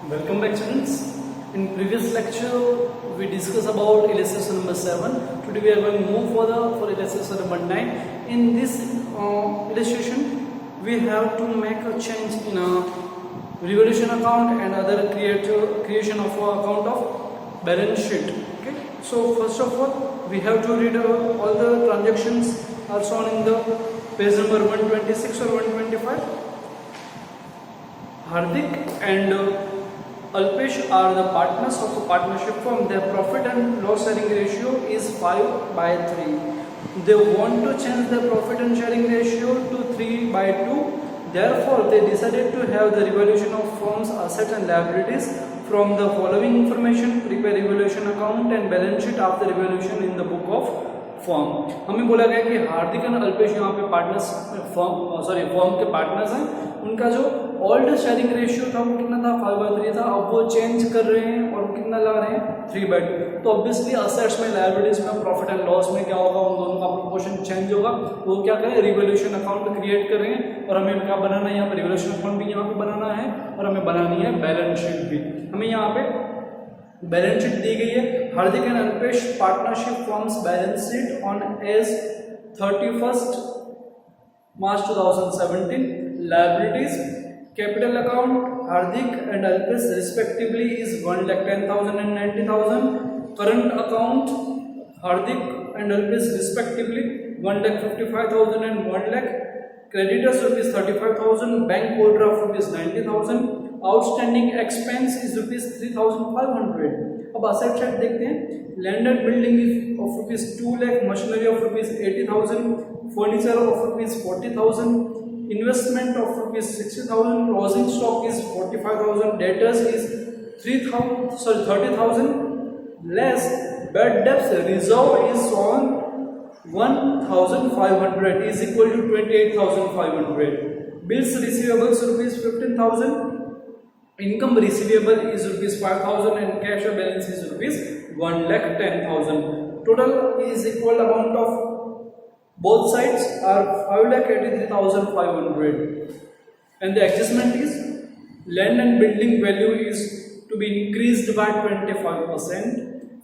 Welcome back, students. In previous lecture, we discussed about illustration number 7. Today we are going to move further for illustration number 9. In this illustration, we have to make a change in a revaluation account and other creation of a account of balance sheet. Okay. So first of all, we have to read all the transactions are shown in the page number 126 or 125. Hardik and Alpesh are the partners of a partnership firm. Their profit and loss sharing ratio is 5/3. They want to change their profit and sharing ratio to 3/2. Therefore, they decided to have the revaluation of firm's assets and liabilities from the following information. Prepare revaluation account and balance sheet after revaluation in the book of form. हमें बोला गया कि हार्दिक और अल्पेश यहाँ पे partners form के partners हैं. उनका जो ओल्ड शेयरिंग रेशियो था वो कितना था 5/3 था. अब वो चेंज कर रहे हैं और कितना ला रहे हैं 3/2. तो ऑब्वियसली असेट्स में लायबिलिटीज में प्रॉफिट एंड लॉस में क्या होगा, उन दोनों का प्रोपोर्शन चेंज होगा. वो क्या करें, रिवोल्यूशन अकाउंट क्रिएट कर रहे हैं और हमें क्या बनाना है, यहाँ पे रिवोल्यूशन अकाउंट भी यहाँ पे बनाना है और हमें बनानी है बैलेंस शीट भी. हमें यहाँ पे बैलेंस शीट दी गई है. Hardik and Alpesh partnership forms balance sheet on as 31st March 2017. Liabilities, capital account Hardik and Alpesh respectively is 1,10,000 and 90,000. Current account Hardik and Alpesh respectively 1,55,000 and 1 lakh. Creditors rupees 35,000. Bank overdraft rupees 90,000. Outstanding expense is rupees 3,500. अब asset side देखते हैं. Land and building of rupees 2 lakh, machinery of rupees 80,000, furniture of rupees 40,000, investment of rupees 60,000, closing stock is 45,000, debtors is 30,000 less. Bad debts reserve is on 1,500 is equal to 28,500. Bills receivables rupees 15,000. Income receivable is rupees 5,000 and cash balance is rupees 1,10,000. Total is equal amount of both sides are 5,83,500. And the adjustment is land and building value is to be increased by 25%.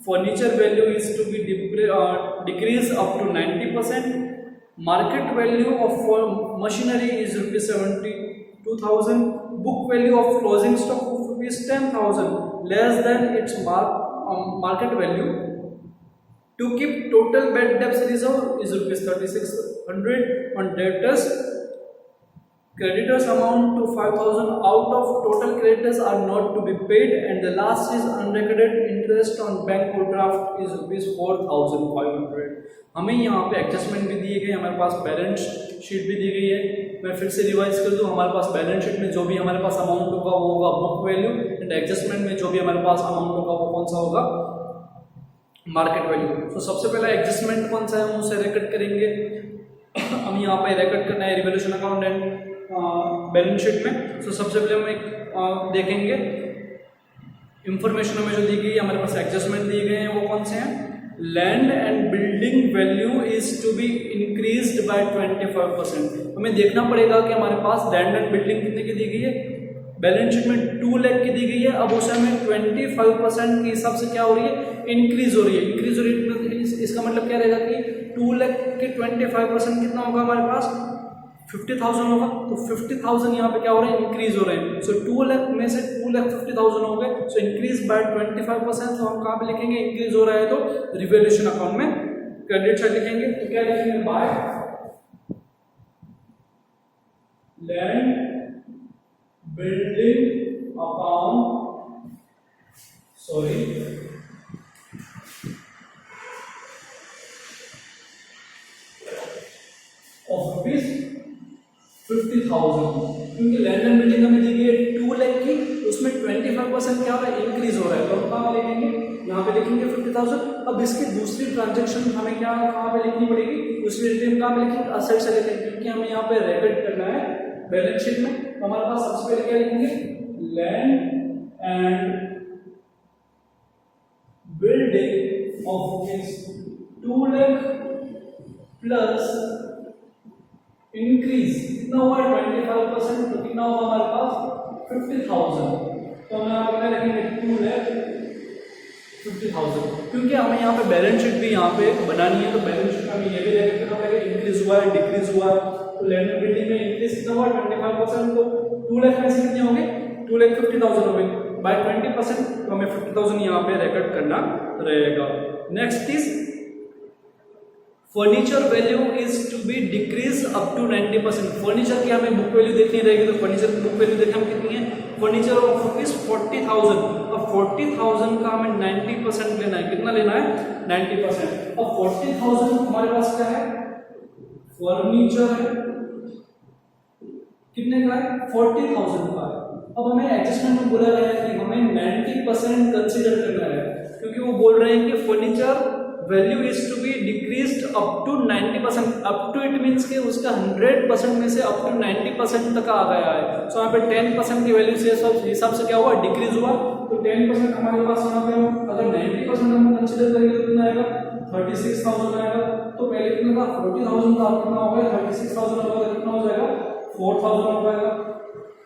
Furniture value is to be decreased up to 90%. Market value of machinery is rupees 72,000. Book value of closing stock of rupees 10,000 less than its market value. To keep total bad debts reserve is rupees 3,600. On debtors, creditors amount to 5,000. Out of total creditors are not to be paid, and the last is unrecorded interest on bank overdraft is rupees 4,500. हमें यहाँ पे adjustment भी दिए गए, हमारे पास balance sheet भी दी गई है. मैं फिर से रिवाइज कर दूँ. हमारे पास बैलेंस शीट में जो भी हमारे पास अमाउंट होगा वो होगा बुक वैल्यू, एंड एडजस्टमेंट में जो भी हमारे पास अमाउंट होगा वो कौन सा होगा, मार्केट वैल्यू. तो सबसे पहला एडजस्टमेंट कौन सा है हम उसे रिकॉर्ड करेंगे. हम यहाँ पे रिकॉर्ड करना है revolution account and balance sheet में. तो सबसे पहले हम एक देखेंगे इंफॉर्मेशन हमें जो दी गई है, हमारे पास एडजस्टमेंट दिए गए हैं वो कौन से हैं. Land and building value is to be increased by 25%. हमें देखना पड़ेगा कि हमारे पास लैंड एंड बिल्डिंग कितने की दी गई है. बैलेंस शीट में 2 लाख की दी गई है. अब उसे हमें 25% के हिसाब से क्या हो रही है, इंक्रीज हो रही है. इंक्रीज हो रही है इसका मतलब क्या रहेगा कि 2 लाख के 25% कितना होगा, हमारे पास 50,000 होगा. तो 50,000 यहाँ पे क्या हो रहा है, इंक्रीज हो रहे हैं. सो 2 लाख में से 2,50,000 हो गए. So increase by 25%. तो हम कहाँ पे लिखेंगे, इंक्रीज हो रहा है तो रिवोल्यूशन अकाउंट में क्रेडिट साइड लिखेंगे. तो क्या लिखेंगे, by land building account of rupees 50,000. क्योंकि लैंड एंड बिल्डिंग हमें दी गई है 2 लाख की, उसमें 25% क्या हो रहा है, इंक्रीज हो रहा है. तो हम कहाँ पे लिखेंगे, यहाँ पे लिखेंगे 50,000. अब इसकी दूसरी ट्रांजेक्शन हमें क्या कहाँ पे लिखनी पड़ेगी, दूसरी रिटेन कहाँ पे लिखेंगे, असेट से लिखेंगे, क्योंकि हमें यहाँ पे रिकॉर्ड करना है बैलेंस शीट में. तो हमारे पास सबसे पहले क्या लिखेंगे, land and building of 2 lakh plus increase कितना हुआ 25%. तो कितना होगा हमारे पास 50,000. तो हमें 50,000, क्योंकि हमें यहाँ पे बैलेंस शीट भी यहाँ पे बनानी है, तो बैलेंस शीट में हमें ये भी देखना पड़ेगा इंक्रीज हुआ है डिक्रीज हुआ है। तो लैंड एंड बिल्डिंग में इंक्रीज कितना हुआ 25%, तो 2 लाख में से कितने होंगे 2,50,000 हो गए बाय 20%, तो हमें 50,000 यहाँ पे रिकॉर्ड करना रहेगा। Next is furniture value is to be decrease up to 90%। Furniture की हमें बुक वैल्यू देखनी रहेगी, तो फर्नीचर की बुक वैल्यू देखें हम कितनी है, फर्नीचर ऑफ रुपीज 40,000। अब 40,000 का हमें 90% लेना है, कितना लेना है 90%। अब 40,000 हमारे पास क्या है, फर्नीचर है, कितने का है 40,000 का है। अब हमें एडजस्टमेंट में बोला गया है कि हमें 90% कंसीडर करना है, क्योंकि वो बोल रहे हैं कि furniture value is to be decreased up to 90%। Up to it means कि उसका 100% में से अप टू 90% तक आ गया है। सो यहाँ पे 10% की वैल्यू से हिसाब से क्या हुआ डिक्रीज हुआ, तो 10% हमारे पास यहाँ पे अगर 90% हम कंसीडर करेंगे तो कितना आएगा 36,000 आएगा। तो पहले कितना था 40,000 का, कितना हो गया 36,000 होगा, तो कितना हो जाएगा 4,000 हो जाएगा।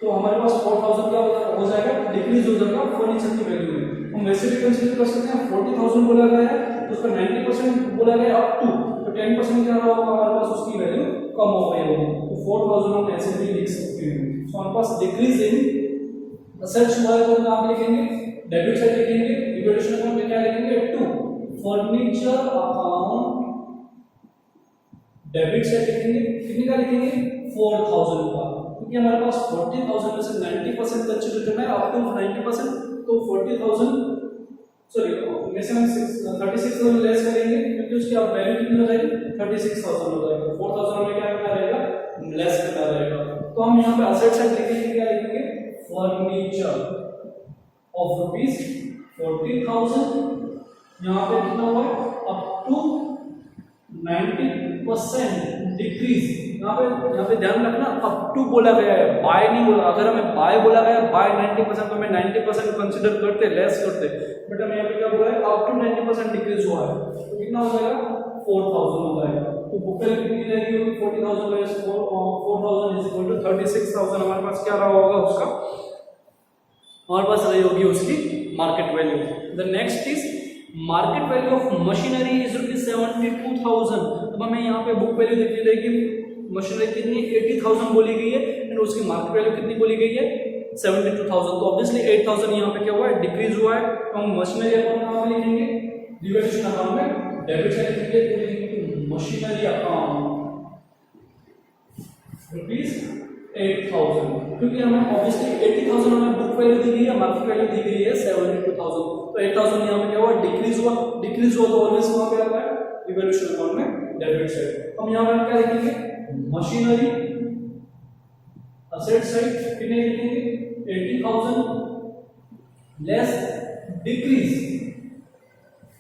तो हमारे पास 4,000 क्या हो जाएगा डिक्रीज हो जाएगा फर्नीचर की वैल्यू में। हम वैसे भी कंसीडर कर सकते हैं 40,000 बोला गया है, तो उसका 90% बोला गया अप टू, तो 10% क्या रहा होगा हमारे पास उसकी वैल्यू कम हो गई होगी, तो 4,000 हम ऐसे भी लिख सकते हैं। तो हमारे पास डिक्रीज इन असेट्स हुआ है, तो आप लिखेंगे डेबिट साइड लिखेंगे, इवैल्यूएशन अकाउंट में क्या लिखेंगे to furniture account debit side लिखेंगे, कितने का लिखेंगे 4,000 का, क्योंकि हमारे पास 40,000 में से 90% कंसीडर करना है अप टू 90%, तो 40,000 सॉरी में से हम 36,000 लेस करेंगे, क्योंकि उसकी अब वैल्यू कितनी हो जाएगी 36,000 हो जाएगी। 4,000 हमें क्या करना रहेगा लेस करना रहेगा। तो हम यहाँ पे असेट साइड लिखेंगे, क्या लिखेंगे फर्नीचर ऑफ रुपीज 40,000, यहाँ पे कितना हुआ अप टू 90% डिक्रीज। यहाँ पे ध्यान रखना अप टू बोला गया है, बाय नहीं बोला। अगर हमें बाय बोला गया बाय 90%, तो हमें 90% कंसीडर करते लेस करते, बट हमें यहाँ पे क्या बोला है अप टू 90% डिक्रीज हुआ है, तो कितना हो जाएगा 4,000 हो जाएगा। तो बुक वैल्यू कितनी रहेगी 40,000 लेस 4,000 इज इक्वल टू 36,000। हमारे पास क्या रहा होगा उसका, हमारे पास रही होगी उसकी market value. The next is market value of machinery is rupees 72,000। अब हमें यहाँ पे बुक वैल्यू देखनी रहेगी, मशीनरी कितनी 80,000 बोली गई है, एंड उसकी मार्केट वैल्यू कितनी बोली गई है 72,000। तो ऑब्वियसली 8,000 यहाँ पे क्या हुआ है डिक्रीज हुआ है, तो हम मशीनरी अकाउंट कहाँ पे लिखेंगे डिवैल्यूएशन अकाउंट में डेबिट साइड लिखेंगे, मशीनरी अकाउंट रुपीज 8,000, क्योंकि हमें ऑब्वियसली 80,000 हमें बुक वैल्यू दी गई है, मार्केट वैल्यू दी गई है 72,000, तो 8,000 यहाँ पे क्या हुआ डिक्रीज हुआ तो ऑलवेज वहाँ पे आता है डिवैल्यूएशन अकाउंट में डेबिट साइड। हम यहाँ पे क्या लिखेंगे मशीनरी असेट साइड कितने लिखेंगे 80,000 लेस डिक्रीज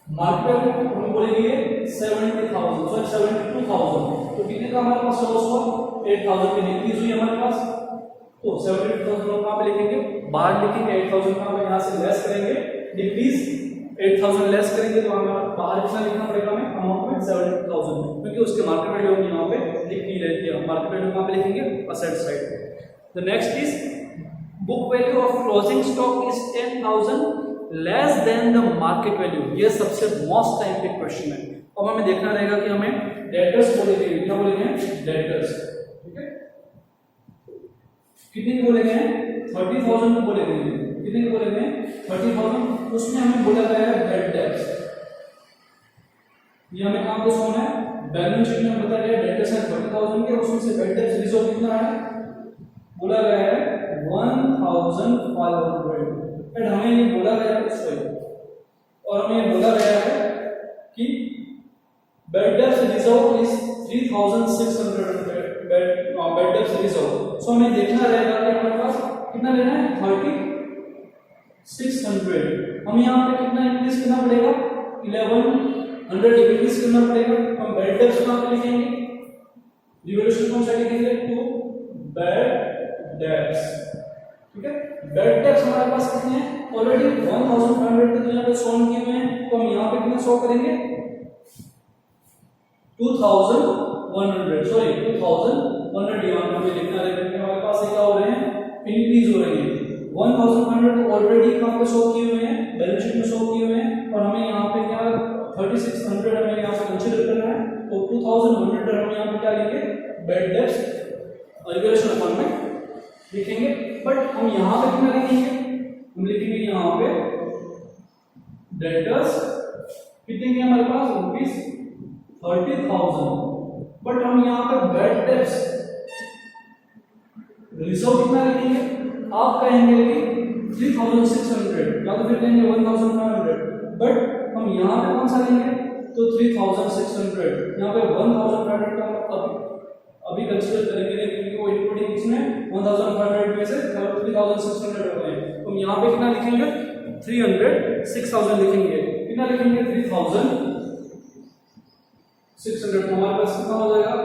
मार्केट वैल्यू हम बोलेंगे 70,000 सॉरी 72,000, तो कितने का हमारे पास लॉस हुआ 8,000 की डिक्रीज हुई हमारे पास, तो 72,000 कहाँ पे लिखेंगे बाहर लिखेंगे, 8,000 का हम यहाँ से लेस करेंगे डिक्रीज 8,000 लेस करेंगे, तो हमें बाहर कितना लिखना पड़ेगा हमें अमाउंट में 72,000, क्योंकि उसके मार्केट वैल्यू हम यहाँ पे लिखनी रहती है। मार्केट वैल्यू कहाँ पे लिखेंगे asset side. The next is book value of closing stock is 10,000 less than the market value. ये सबसे मोस्ट टाइम पे क्वेश्चन है। अब हमें देखना रहेगा कि हमें डेटर्स बोलेंगे, क्या बोलेंगे डेटर्स, ठीक है कितने के बोलेंगे 30,000 को बोलेंगे, कितने के बोलेंगे 30,000, उसमें हमें बोला गया है बेड डेट्स, ये हमें काम पे सोना है। बैलेंस शीट में बताया गया डेटर्स है 30,000 के, उसमें से बेड डेट्स रिजर्व कितना है बोला गया है 1,500, एंड हमें ये बोला गया है और हमें ये बोला गया है कि bad debts reserve is 3,600 bad debts reserve. So हमें देखना रहेगा कि हमारे पास कितना लेना है 3,600। हम यहाँ पे कितना इंक्रीज करना पड़ेगा 1,100 इंक्रीज करना पड़ेगा। हम बेड डेट्स कहाँ पे लिखेंगे रिवॉल्यूशन कौन सा लिखेंगे टू बेड डेट्स, ठीक है। बेड डेट्स हमारे पास कितने हैं ऑलरेडी 1,500 तक यहाँ पे सोल्व किए हुए हैं, तो हम यहाँ पे कितना सॉल्व करेंगे 2,100 सॉरी 2,100 यहाँ पे हमें लिखना रहेगा, हमारे पास क्या हो रहे हैं इंक्रीज हो रही है, 1500 तो ऑलरेडी कहाँ पे शो किए हुए हैं, बैलेंस शीट में शो किए हुए हैं, और हमें यहाँ पे क्या 3600 हमें यहाँ से कंसीडर करना है, तो 2100 हम यहाँ पे क्या लिखेंगे, बैड डेट्स रेगुलेशन अकाउंट में लिखेंगे। बट हम यहाँ पे कितना लिखेंगे, हम लिखेंगे यहाँ पे डेटर्स कितने के हमारे पास ₹30,000, बट हम यहाँ पे बैड डेट्स रिजर्व कितना लिखेंगे, आप कहेंगे कि 3600 या तो फिर कहेंगे 1500, बट हम यहाँ पे कौन सा लेंगे, तो 3600 यहाँ पे 1500 का अभी कंसीडर करेंगे क्योंकि वो इंक्लूडिंग इसमें 1500 में से 3600 हो गए, तो हम यहाँ पे कितना लिखेंगे 6000 लिखेंगे, कितना लिखेंगे 3600, हमारे पास कितना हो जाएगा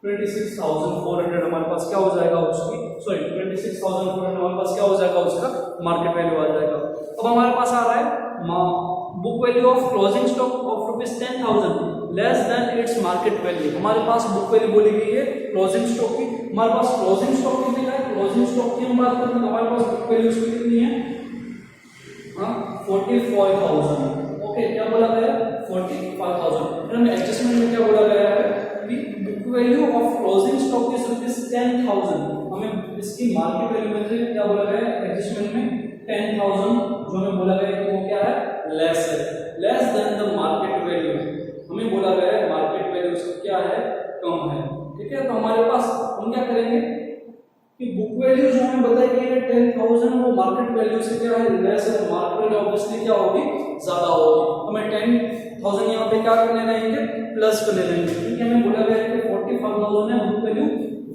26,400 हमारे पास क्या हो जाएगा उसकी, सॉरी 26,400 हमारे पास क्या हो जाएगा उसका मार्केट वैल्यू आ जाएगा। अब हमारे पास आ रहा है book value of closing stock of ₹10,000 less than its market value. हमारे पास बुक वैल्यू बोली गई है क्लोजिंग स्टॉक की, हमारे पास क्लोजिंग स्टॉक कितने का है, क्लोजिंग स्टॉक की हम बात करते हैं हमारे पास बुक वैल्यू उसकी कितनी है, 44,000। ओके, क्या बोला गया 45,000। फिर हमें एडजस्टमेंट में क्या बोला गया है, book value of closing stock is ₹10,000, हमें इसकी मार्केट वैल्यू में से क्या बोला गया है एडजस्टमेंट में 10,000 जो हमें बोला गया है कि वो क्या है लेस है, less than the market value, हमें बोला गया है मार्केट वैल्यू से क्या है कम है। ठीक है, तो हमारे पास हम क्या करेंगे कि बुक वैल्यू जो हमें बताई गई है 10,000 वो मार्केट वैल्यू से क्या है लेस है, मार्केट वैल्यू ऑब्वियसली क्या होगी ज्यादा होगी, हमें 10,000 यहाँ पे क्या करने रहेंगे प्लस करने रहेंगे, क्योंकि हमें बोला गया है कि 45,000 है बुक वैल्यू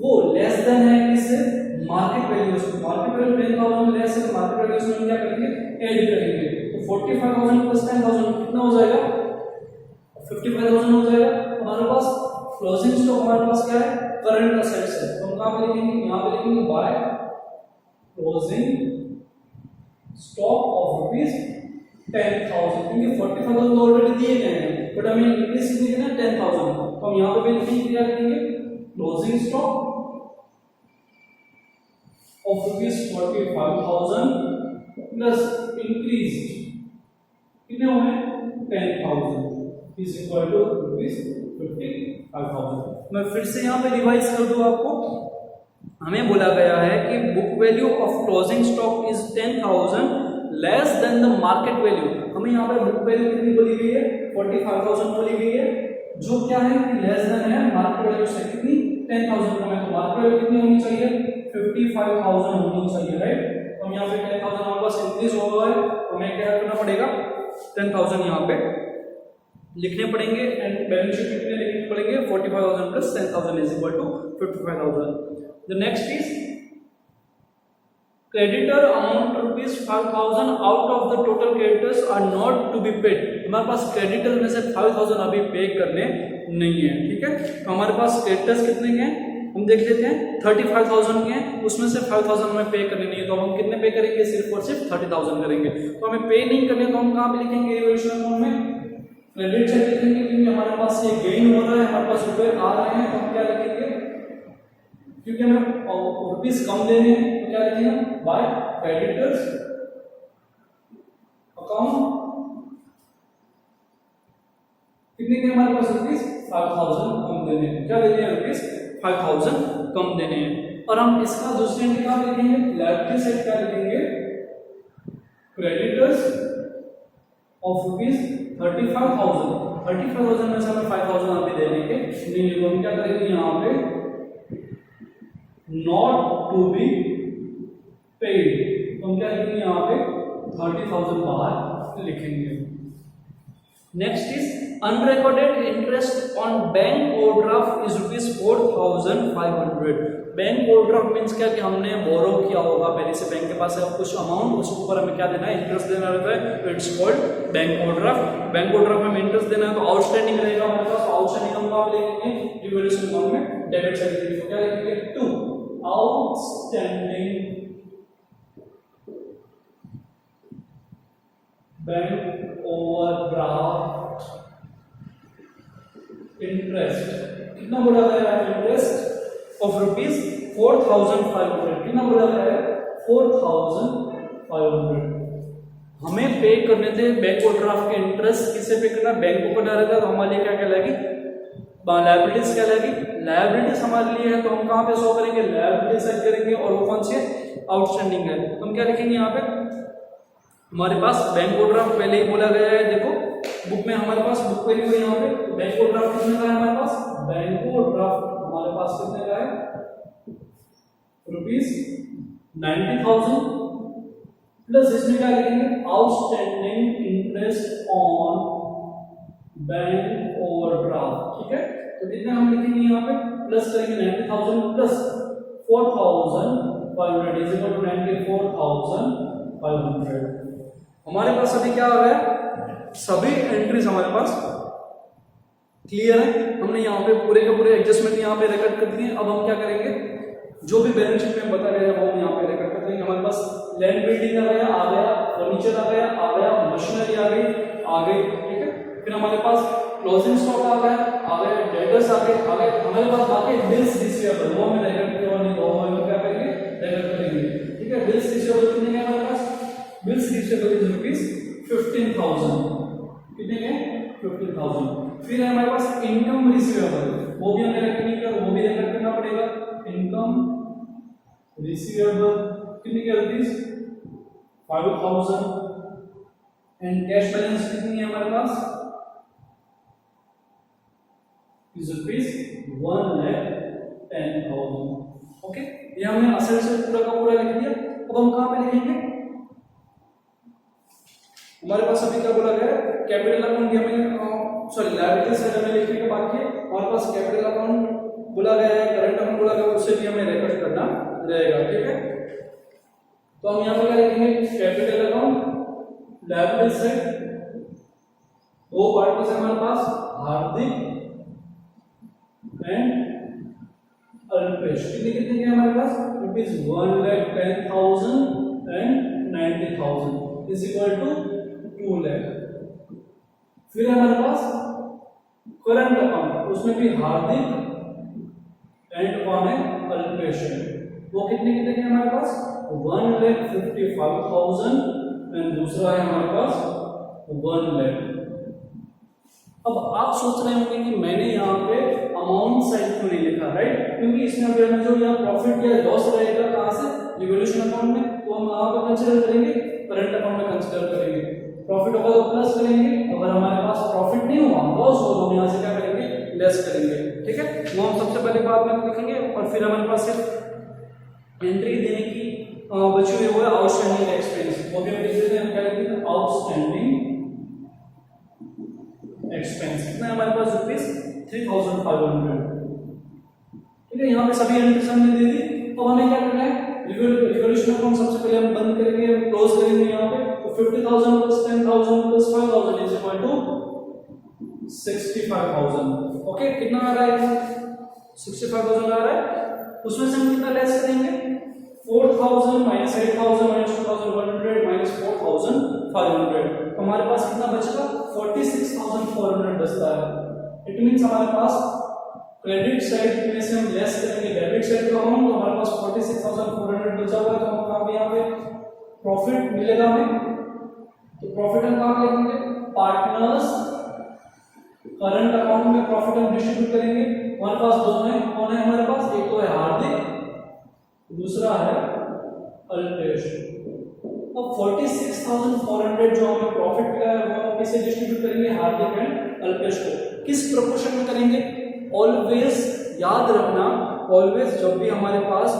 वो लेस देन है किससे मार्केट वैल्यू से, मार्केट वैल्यू 10,000 लेस है, मार्केट वैल्यू से हम क्या करेंगे ऐड करेंगे, तो 45,000 प्लस 10,000 कितना हो जाएगा 55,000 हो जाएगा। हमारे पास क्लोजिंग स्टॉक हमारे पास क्या है करंट असेट्स है, तो हम कहां पे लिखेंगे यहां पे लिखेंगे बाय क्लोजिंग स्टॉक ऑफ ₹10,000, क्योंकि 45,000 तो ऑलरेडी दिए गए हैं बट हमें इंक्रीज कितने देना 10,000, तो हम यहां पे लिखेंगे क्या लिखेंगे closing stock of ₹45,000 plus increased कितने हुए 10,000 is equal to ₹55,000। मैं फिर से यहाँ पे रिवाइज कर दूं आपको, हमें बोला गया है कि book value of closing stock is 10,000 less than the market value, हमें यहाँ पे बुक वैल्यू कितनी बोली गई है 45,000 बोली गई है, जो क्या है कि लेस देन है मार्केट वैल्यू से कितनी 10,000 कम है, तो मार्केट वैल्यू कितनी होनी चाहिए 55,000 होनी चाहिए, राइट। तो हम यहाँ पे 10,000 हमारे पास इंक्रीज हो गया है, तो हमें क्या करना पड़ेगा 10,000 यहाँ पे लिखने पड़ेंगे एंड बैलेंस शीट कितने लिखने पड़ेंगे 45,000 plus 10,000 is equal to 55,000। The next is creditor amount ₹5,000 out of the total creditors are not to be paid, हमारे पास क्रेडिटर में से 5,000 अभी पे करने नहीं है। ठीक है, तो हमारे पास क्रेडिटर्स कितने के हैं हम देख लेते हैं 35,000 के हैं, उसमें से 5,000 हमें पे करने नहीं है, तो हम कितने पे करेंगे सिर्फ और सिर्फ 30,000 करेंगे, तो हमें पे नहीं करने तो हम कहाँ पे लिखेंगे रिवॉल्यूशन अकाउंट में क्रेडिट साइड लिखेंगे, क्योंकि हमारे पास ये गेन हो रहा है हमारे पास रुपए आ रहे हैं, तो हम क्या लिखेंगे क्योंकि हमें रुपीस कम देने हैं तो क्या लिखेंगे बाय क्रेडिटर्स अकाउंट कितने के हमारे पास रुपीस 5,000 कम देने हैं, क्या देने हैं रुपीस 5,000 कम देने हैं। और हम इसका दूसरे एंड क्या लिखेंगे लायबिलिटी साइड क्या लिखेंगे क्रेडिटर्स ऑफ ₹35,000 में से हमें 5,000 अभी देने के नहीं, तो हम क्या करेंगे यहाँ पे नॉट टू बी पेड, तो हम क्या लिखेंगे यहाँ पे 30,000 बाहर लिखेंगे। Next is unrecorded interest on bank overdraft is ₹4,500। Bank overdraft means क्या कि हमने बोरो किया होगा पहले से बैंक के पास है कुछ अमाउंट, उसके ऊपर हमें क्या देना है इंटरेस्ट देना रहता है, तो it's called bank overdraft. Bank overdraft में इंटरेस्ट देना है तो आउटस्टैंडिंग रहेगा हमारे पास, आउटस्टैंडिंग हम कहाँ लिखेंगे रिवॉल्यूशन अकाउंट में डेबिट साइड लिखेंगे, तो क्या लिखेंगे to outstanding bank overdraft interest, कितना बोला गया है इंटरेस्ट ऑफ ₹4,500, कितना बोला गया है 4500 हमें पे करने थे बैंक ओवरड्राफ्ट के इंटरेस्ट। किसे पे करना, बैंक को करना रहता है, तो हमारे लिए क्या कहलाएगी, लायबिलिटीज कहलाएगी। लायबिलिटीज हमारे लिए है तो हम कहाँ पे शो करेंगे, लायबिलिटीज सेट करेंगे, और वो कौन सी है, आउटस्टैंडिंग है। तो हम क्या लिखेंगे यहाँ पे, हमारे पास बैंक ओवरड्राफ्ट पहले ही बोला गया है, देखो बुक में हमारे पास बुक पे लिखो यहाँ पे, तो बैंक ओवरड्राफ्ट कितने का है हमारे पास, बैंक ओवरड्राफ्ट हमारे पास कितने का है, ₹90,000 प्लस इसमें क्या लिखेंगे, outstanding interest on bank overdraft. ठीक है, तो कितना हम लिखेंगे यहाँ पे, प्लस करेंगे 90,000 प्लस 4,500 इज इक्वल टू 94,500। हमारे पास अभी क्या आ गया, सभी एंट्रीज हमारे पास क्लियर है। हमने यहाँ पे पूरे के पूरे एडजस्टमेंट यहाँ पे रिकॉर्ड कर दिए। अब हम क्या करेंगे, जो भी बैलेंस शीट में बता गया वो हम यहाँ पे रिकॉर्ड कर देंगे। हमारे पास लैंड बिल्डिंग आ गया, फर्नीचर आ गया, मशीनरी आ गई। ठीक है, फिर हमारे पास क्लोजिंग स्टॉक आ गया, डेटर्स आ गए। हमारे पास बाकी बिल्स रिसीवेबल, वो हमें रिकॉर्ड किया नहीं, तो हम क्या करेंगे, रिकॉर्ड करेंगे। ठीक है, बिल्स रिसीवेबल कितने हैं हमारे पास, बिल्स रिसीवेबल इज ₹15,000। कितने के, 15,000। फिर है हमारे पास इनकम रिसीवेबल, वो भी हमें रिकॉर्ड नहीं किया, वो भी रिकॉर्ड करना पड़ेगा। इनकम रिसीवेबल कितनी की ₹5,000। एंड कैश बैलेंस कितनी है हमारे पास, ₹1,10,000। ओके, ये हमने असेट से पूरा का पूरा लिख दिया। अब हम कहां पे लिखेंगे, हमारे पास अभी क्या बोला गया, कैपिटल अकाउंट हमें सॉरी लायबिलिटी साइड हमें लिखने का बाकी है। हमारे पास कैपिटल अकाउंट बोला गया है, करंट अकाउंट बोला गया है, उससे भी हमें रिकॉर्ड करना रहेगा। ठीक है, तो हम यहाँ पे क्या लिखेंगे, कैपिटल अकाउंट, लायबिलिटी साइड, दो पार्टनर्स है हमारे पास, हार्दिक एंड अल्पेश। कितने के हमारे पास, ₹1,10,000 and 90,000 is equal to 2 lakh. फिर हमारे पास करंट अकाउंट, उसमें भी हार्दिक एंड कौन है, अल्पेश। वो कितने के हमारे पास, 1,55,000 एंड दूसरा है हमारे पास 1 लाख। अब आप सोच रहे होंगे कि मैंने यहाँ पे अमाउंट साइड क्यों नहीं लिखा, राइट, क्योंकि इसमें अगर जो यहाँ प्रॉफिट या लॉस रहेगा कहाँ से, रिवोल्यूशन अकाउंट में, तो हम यहाँ पे कंसीडर करेंगे, करंट अकाउंट में कंसीडर करेंगे। प्रॉफिट होगा तो प्लस करेंगे, अगर हमारे पास प्रॉफिट नहीं हुआ, लॉस हुआ, तो हम यहाँ से क्या करेंगे, लेस करेंगे। ठीक है, वो हम सबसे पहले बाद में लिखेंगे। और फिर हमारे पास सिर्फ एंट्री देने की बची हुई वो है आउटस्टैंडिंग एक्सपेंस, वो भी हम लिख देते हैं, क्या लिखते हैं, आउटस्टैंडिंग एक्सपेंस। कितना है हमारे पास, ₹3,500। ठीक है, यहाँ पे सभी एंट्रीज हमने दे दी। अब हमें क्या करना है, रिवोल्यूशन अकाउंट सबसे पहले हम बंद करेंगे, क्लोज करेंगे यहाँ पे। तो 50,000 plus 10,000 plus 5,000 is equal to 65,000। Okay, कितना आ रहा है, 65,000 आ रहा है। उसमें से हम कितना लेस करेंगे, 4,000 माइनस 8,000 माइनस 2,100 माइनस 4,500। हमारे पास कितना बचेगा, 46,400 बचता है। इट मींस हमारे पास क्रेडिट साइड में से हम लेस करेंगे डेबिट साइड का अमाउंट, तो हमारे पास 46,400 बचा हुआ है। तो हम कहाँ पे, यहाँ पे प्रॉफिट मिलेगा हमें, तो प्रॉफिट हम कहाँ लिखेंगे, पार्टनर्स करंट अकाउंट में प्रॉफिट हम डिस्ट्रीब्यूट करेंगे। हमारे पास दोनों है, कौन है हमारे पास, एक तो है हार्दिक, दूसरा है अल्पेश। अब 46,400 जो हमें प्रॉफिट मिला है वो हम किसे डिस्ट्रीब्यूट करेंगे, हार्दिक एंड अल्पेश को। किस प्रोपोर्शन में करेंगे, ऑलवेज याद रखना, ऑलवेज जब भी हमारे पास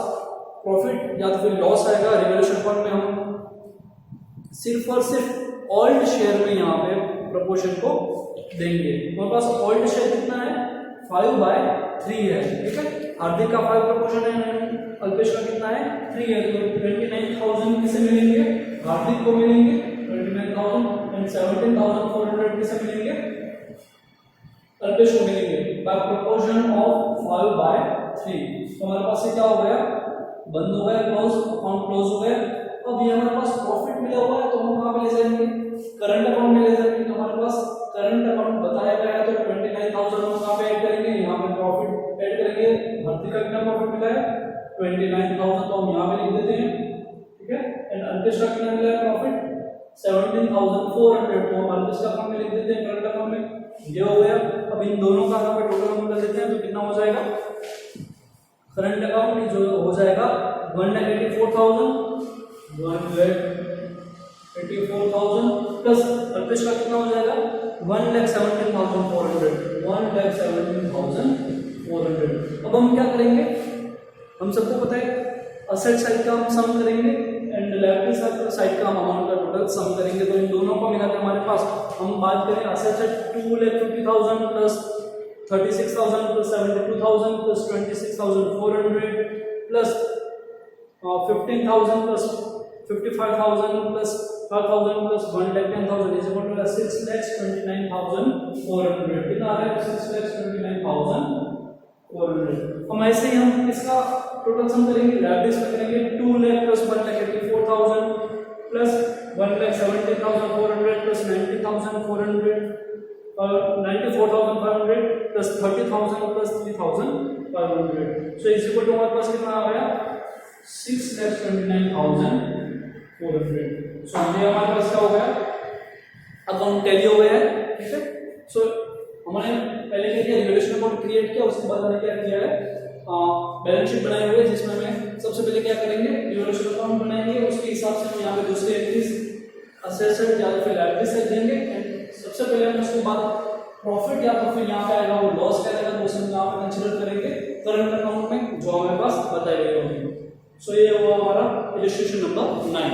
प्रॉफिट या तो फिर लॉस आएगा रिवोल्यूशन अकाउंट में, हम सिर्फ और सिर्फ ऑल्ड शेयर में यहाँ पे प्रोपोर्शन को देंगे। हमारे पास ऑल्ड शेयर कितना है, 5/3 है। ठीक है, हार्दिक का 5 प्रोपोर्शन है, अल्पेश का कितना है, 3 है। तो 29,000 किसे मिलेंगे, हार्दिक को मिलेंगे 29,000 एंड 17,400 किसे मिलेंगे, अल्पेश को मिलेंगे, बाय प्रोपोर्शन ऑफ 5/3। तो हमारे पास ये क्या हो गया, बंद हो गया, क्लोज अकाउंट क्लोज हो गया। अब ये हमारे पास प्रॉफिट मिला हुआ है, तो हम कहाँ पे ले जाएंगे, करंट अकाउंट में ले जाएंगे। तो हमारे पास करंट अकाउंट बताया गया है, तो 29,000 हम कहाँ पे ऐड करेंगे, यहाँ पे प्रॉफिट ऐड करेंगे। हार्दिक का कितना प्रॉफिट मिला है, 29,000, तो हम यहाँ पे लिख देते हैं। ठीक अल्पश का कितना मिला है प्रॉफिट 17,400, तो हम अल्पश का अकाउंट में लिख देते हैं करंट अकाउंट में, ये हो गया। अब इन दोनों का यहाँ पे टोटल हम कर देते हैं, तो कितना हो जाएगा करंट अकाउंट जो हो जाएगा 1,84,000 प्लस अल्पश का कितना हो जाएगा 1,17,400 1,17,400। अब हम क्या करेंगे, हम सबको पता है असेट साइड का हम सम करेंगे एंड लायबिलिटी साइड का हम अमाउंट का टोटल सम करेंगे, तो इन दोनों को मिला के हमारे पास हम बात करें asset side 2,50,000 plus 36,000 plus 72,000 plus 26,400 plus 15,000 plus 55,000 plus 5,000 plus 1,10,000 is equal to 6,29,400। कितना आ रहा है 6,29,400। हम ऐसे ही हम इसका टोटल सम करेंगे, लायबिलिटीज में करेंगे 2 लाख प्लस 1,84,000 प्लस 1,70,400 प्लस 90,400 और 94,500 plus 30,000 plus 3,500। So is equal to हमारे पास कितना आ गया 6,29,400। सो ये हमारे पास क्या हो गया अकाउंट टैली हो गया है, ठीक है। सो हमने पहले क्या किया रिवैल्यूएशन अकाउंट क्रिएट किया, उसके बाद हमने क्या किया है बैलेंस शीट बनाए हुए, जिसमें हमें सबसे पहले क्या करेंगे रिवैल्यूएशन अकाउंट बनाएंगे, उसके हिसाब से हम यहाँ पे दूसरे एंट्रीज असेट साइड या फिर लायबिलिटी साइड देंगे। सबसे पहले हम उसके बाद प्रॉफिट या तो फिर यहाँ पे आएगा वो लॉस क्या आएगा, तो उसे हम यहाँ पे कंसीडर करेंगे करंट अकाउंट में जो हमारे पास बताई गई होगी। सो ये हुआ हमारा इलस्ट्रेशन नंबर 9।